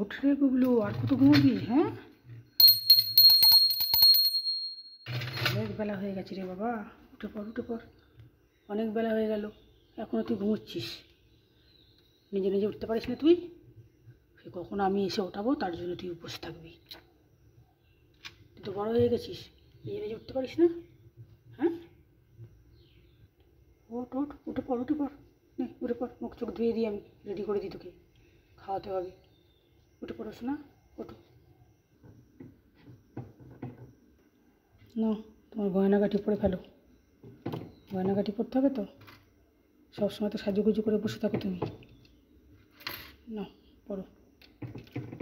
ওঠ রে গুবলু, আর কত ঘুমাবি? হ্যাঁ, অনেক বেলা হয়ে গেছে রে বাবা, উঠে পড় উঠে পড়। অনেক বেলা হয়ে গেল, এখনও তুই ঘুমোচ্ছিস। নিজে নিজে উঠতে পারিস না তুই? সে কখন আমি এসে ওঠাবো তার জন্য তুই বসে থাকবি? তুই তো বড় হয়ে গেছিস, নিজে নিজে উঠতে পারিস না? হ্যাঁ, ওঠ ওঠ, উঠে পড় উঠে পড়। নে উঠে পড়, মুখ চোখ ধুয়ে দিই, আমি রেডি করে দিই, তোকে খাওয়াতে হবে। উঠে পড়োস না, ওঠো। না, তোমার গয়নাগাটি পরে ফেলো। গয়নাগাটি পরতে হবে তো, সবসময় তো সাজুগুজু করে বসে থাকো তুমি। না, পড়ো,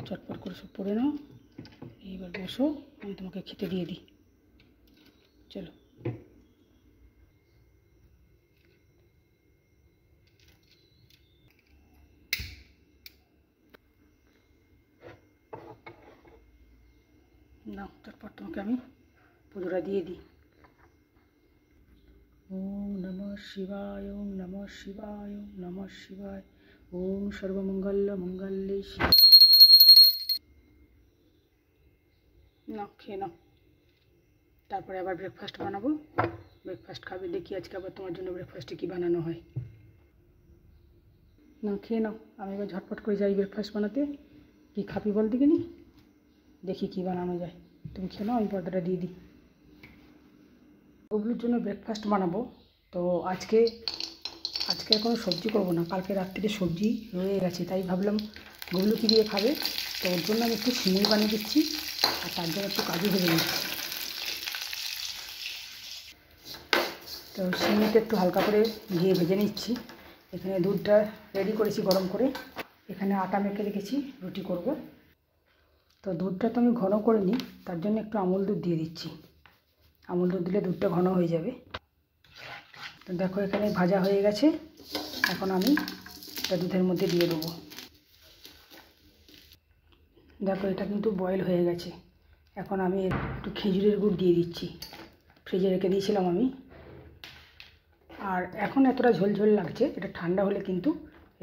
চটপট করে সব পড়ে নাও। এইবার বসো, আমি তোমাকে খেতে দিয়ে দিই। চলো। না, চটপট তোমাকে আমি পুজোটা দিয়ে দিই। ওম নমঃ শিবায়, ওম নমঃ শিবায়, ওম নমঃ শিবায়, ওম সর্বমঙ্গল মঙ্গলে শিব। না, খেয়ে নাও, তারপরে আবার ব্রেকফাস্ট বানাবো। ব্রেকফাস্ট খাবে, দেখি আজকে আবার তোমার জন্য ব্রেকফাস্টে কী বানানো হয়। না, খেয়ে নাও, আমি এবার ঝটপট করে যাই ব্রেকফাস্ট বানাতে। কী খাবি বল দেখিনি, দেখি কী বানানো যায়। তুমি খেয়ে নাও, আমি পর্দাটা দিয়ে দিই। ওগুলোর জন্য ব্রেকফাস্ট বানাবো, তো আজকে কোনো সবজি করবো না, কালকে রাত্রিতে সবজি রয়ে গেছে, তাই ভাবলাম গুবলু কী দিয়ে খাবে, তো ওর জন্য আমি একটু সিমুই বানিয়ে দিচ্ছি, আর তার জন্য একটু কাজু ভেজে নিচ্ছি। তো সিমুইটা একটু হালকা করে ঘিয়ে ভেজে নিচ্ছি। এখানে দুধটা রেডি করেছি গরম করে, এখানে আটা মেখে রেখেছি, রুটি করব। তো দুধটা তো আমি ঘন করে নিই, তার জন্য একটু আমুল দুধ দিয়ে দিচ্ছি। আমুল দুধ দিলে দুধটা ঘন হয়ে যাবে। তো দেখো এখানে ভাজা হয়ে গেছে, এখন আমি এটা দুধের মধ্যে দিয়ে দেবো। দেখো এটা কিন্তু বয়েল হয়ে গেছে, এখন আমি একটু খেজুরের গুড় দিয়ে দিচ্ছি, ফ্রিজে রেখে দিয়েছিলাম আমি। আর এখন এতটা ঝোলঝোল লাগছে, এটা ঠান্ডা হলে কিন্তু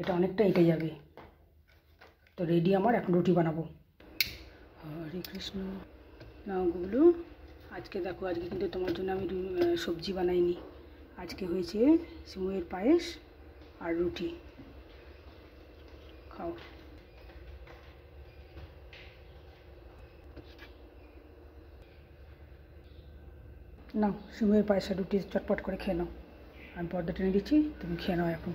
এটা অনেকটা এঁটে যাবে। তো রেডি আমার, এখন রুটি বানাবো। হরে কৃষ্ণ। নাও গুবলু, আজকে দেখো, আজকে কিন্তু তোমার জন্য আমি সবজি বানাইনি, আজকে হয়েছে সিমুইয়ের পায়েস আর রুটি। খাও। নাও, সিমুইয়ের পায়েস আর রুটি চটপট করে খেয়ে নাও, আমি পর্দা টেনে দিচ্ছি, তুমি খেয়ে নাও এখন।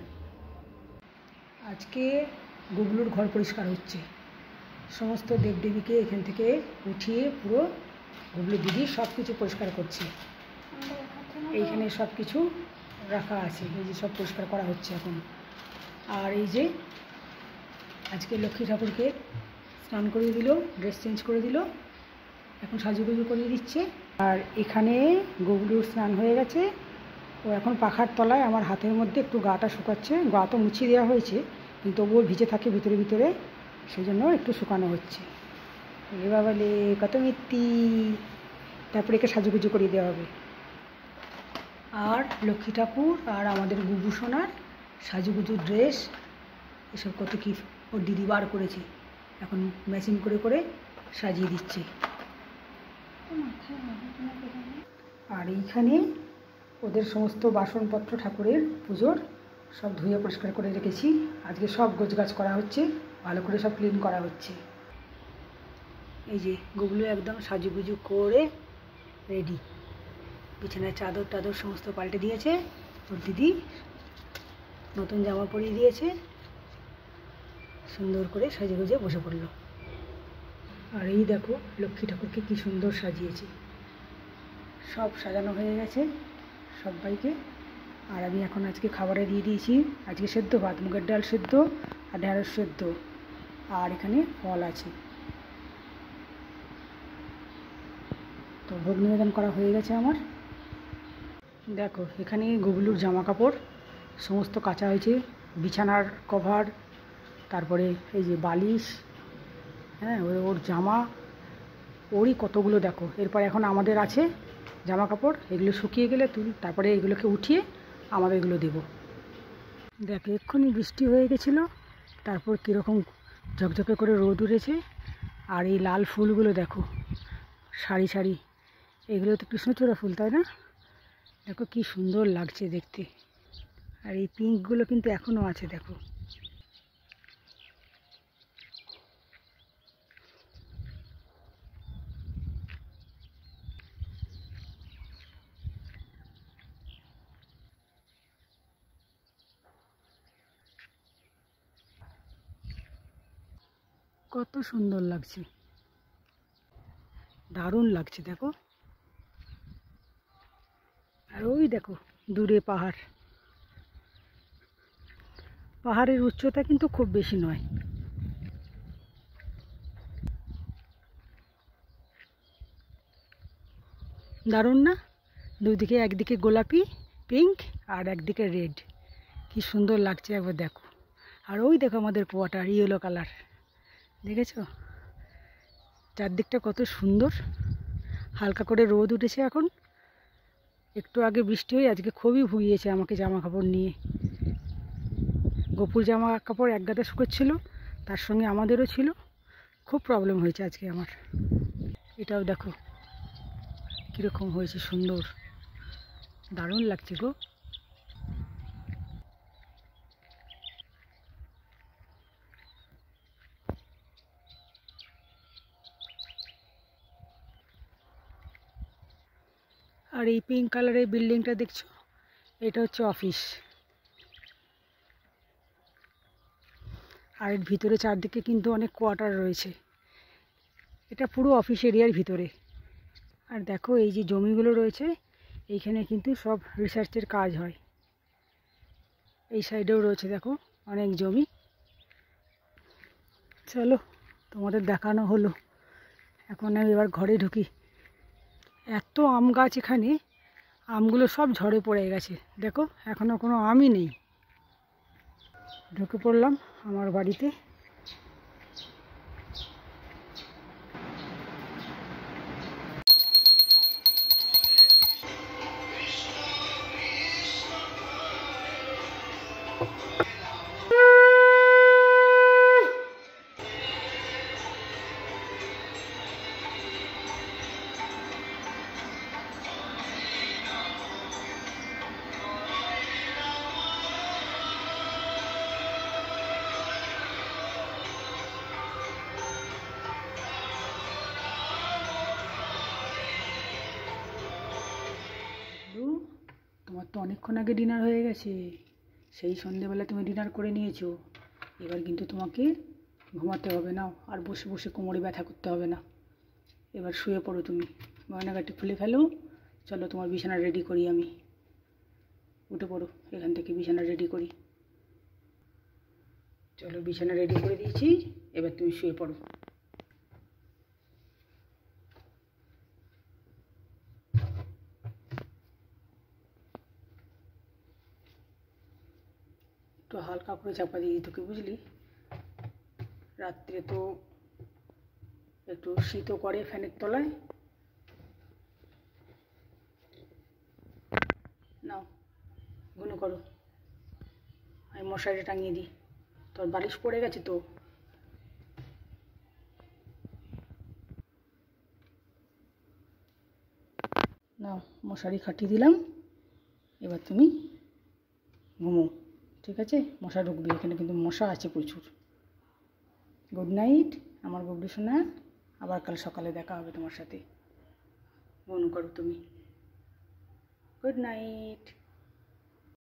আজকে গুবলুর ঘর পরিষ্কার হচ্ছে, সমস্ত দেবদেবীকে এখান থেকে উঠিয়ে পুরো গুবলু দিদি সব কিছু পরিষ্কার করছে। এইখানে সব কিছু রাখা আছে, এই যে সব পরিষ্কার করা হচ্ছে এখন। আর এই যে আজকে লক্ষ্মী ঠাকুরকে স্নান করিয়ে দিল, ড্রেস চেঞ্জ করে দিল, এখন সাজুগুজু করিয়ে দিচ্ছে। আর এখানে গুবলুর স্নান হয়ে গেছে, ও এখন পাখার তলায় আমার হাতের মধ্যে একটু গাটা শুকাচ্ছে। গা তো মুছিয়ে দেওয়া হয়েছে, কিন্তু তবুও ভিজে থাকে ভিতরে ভিতরে, সেই জন্য একটু শুকানো হচ্ছে। রে বাবা লে, কত মিত্তি। তারপরে একে সাজুগুজু করিয়ে দেওয়া হবে। আর লক্ষ্মী ঠাকুর আর আমাদের গুবু সোনার সাজুগুজু ড্রেস, এসব কত কি ওর দিদি বার করেছে, এখন ম্যাচিং করে করে সাজিয়ে দিচ্ছে। আর এইখানে ওদের সমস্ত বাসনপত্র ঠাকুরের পুজোর সব ধুয়ে পরিষ্কার করে রেখেছি, আজকে সব গোছগাছ করা হচ্ছে, ভালো করে সব ক্লিন করা হচ্ছে। এই যে গুবলু একদম সাজুগুজু করে রেডি, বিছানায় চাদর টাদর সমস্ত পাল্টে দিয়েছে, ওর দিদি নতুন জামা পরিয়ে দিয়েছে, সুন্দর করে সাজুগুজে বসে পড়লো। আর এই দেখো লক্ষ্মী ঠাকুরকে কি সুন্দর সাজিয়েছে, সব সাজানো হয়ে গেছে সবাইকে। আর আমি এখন আজকে খাবারে দিয়ে দিয়েছি, আজকে সেদ্ধ ভাত, মুগের ডাল সেদ্ধ আর ঢেঁড়স সেদ্ধ, আর এখানে ফল আছে। তো ভোগ নিবেদন করা হয়ে গেছে আমার। দেখো এখানে গুবলুর জামা কাপড় সমস্ত কাচা হয়েছে, বিছানার কভার, তারপরে এই যে বালিশ, হ্যাঁ ওর জামা, ওরই কতগুলো দেখো। এরপর এখন আমাদের আছে জামা কাপড়, এগুলো শুকিয়ে গেলে তারপরে এগুলোকে উঠিয়ে আমাদের এগুলো দেবো। দেখো এক্ষুনি বৃষ্টি হয়ে গেছিলো, তারপর কীরকম ঝকঝকে করে রোদ উঠেছে। আর এই লাল ফুলগুলো দেখো, সারি সারি, এগুলো তো কৃষ্ণচূড়া ফুল, তাই না? দেখো কি সুন্দর লাগছে দেখতে। আর এই পিঙ্কগুলো কিন্তু এখনও আছে, দেখো। কত সুন্দর লাগছে, দারুণ লাগছে দেখো। আর ওই দেখো দূরে পাহাড়। পাহাড়ের উচ্চতা কিন্তু খুব বেশি নয়। দারুণ না? দুদিকে, একদিকে গোলাপি পিঙ্ক আর একদিকে রেড, কি সুন্দর লাগছে একবার দেখো। আর ওই দেখো আমাদের কোয়াটার ইয়েলো কালার, দেখেছো? চারদিকটা কত সুন্দর। হালকা করে রোদ উঠেছে এখন, একটু আগে বৃষ্টি হয়ে আজকে খুবই ভুগিয়েছে আমাকে জামা কাপড় নিয়ে। গোপুর জামা কাপড় এক গাদা শুকোচ্ছিল, তার সঙ্গে আমাদেরও ছিল, খুব প্রবলেম হয়েছে আজকে আমার। এটাও দেখো কীরকম হয়েছে, সুন্দর, দারুণ লাগছে গো। আর এই পিঙ্ক কালারের বিল্ডিংটা দেখছো, এটা হচ্ছে অফিস। আর এর ভিতরে চারদিকে কিন্তু অনেক কোয়ার্টার রয়েছে, এটা পুরো অফিস এরিয়ার ভিতরে। আর দেখো এই যে জমিগুলো রয়েছে, এইখানে কিন্তু সব রিসার্চের কাজ হয়। এই সাইডেও রয়েছে দেখো অনেক জমি। চলো তোমাদের দেখানো হলো, এখন আমি এবার ঘরে ঢুকি। এত আম গাছ এখানে, আমগুলো সব ঝরে পড়ে গেছে, দেখো এখনও কোনো আমই নেই। ঢুকে পড়লাম আমার বাড়িতে। তোমার তো অনেকক্ষণ আগে ডিনার হয়ে গেছে, সেই সন্ধেবেলা তুমি ডিনার করে নিয়েছো। এবার কিন্তু তোমাকে ঘুমাতে হবে না, আর বসে বসে কোমরে ব্যথা করতে হবে না। এবার শুয়ে পড়ো তুমি, গয়নাগাটি খুলে ফেলো। চলো তোমার বিছানা রেডি করি আমি, উঠে পড়ো এখান থেকে, বিছানা রেডি করি। চলো বিছানা রেডি করে দিয়েছি, এবার তুমি শুয়ে পড়ো। একটু হালকা করে চাপা দিয়ে তোকে, বুঝলি? রাত্রে তো একটু শীতও করে ফ্যানের তলায়। নাও ঘুনো করো, আমি মশারি টাঙিয়ে দিই, তোর বালিশ পড়ে গেছে তো। নাও মশারি খাটিয়ে দিলাম, এবার তুমি ঘুমো, ঠিক আছে? মশা ঢুকবে এখানে, কিন্তু মশা আছে প্রচুর। গুড নাইট আমার গুড্ডু সোনা, আবার কাল সকালে দেখা হবে তোমার সাথে। ঘুম করো তুমি, গুড নাইট।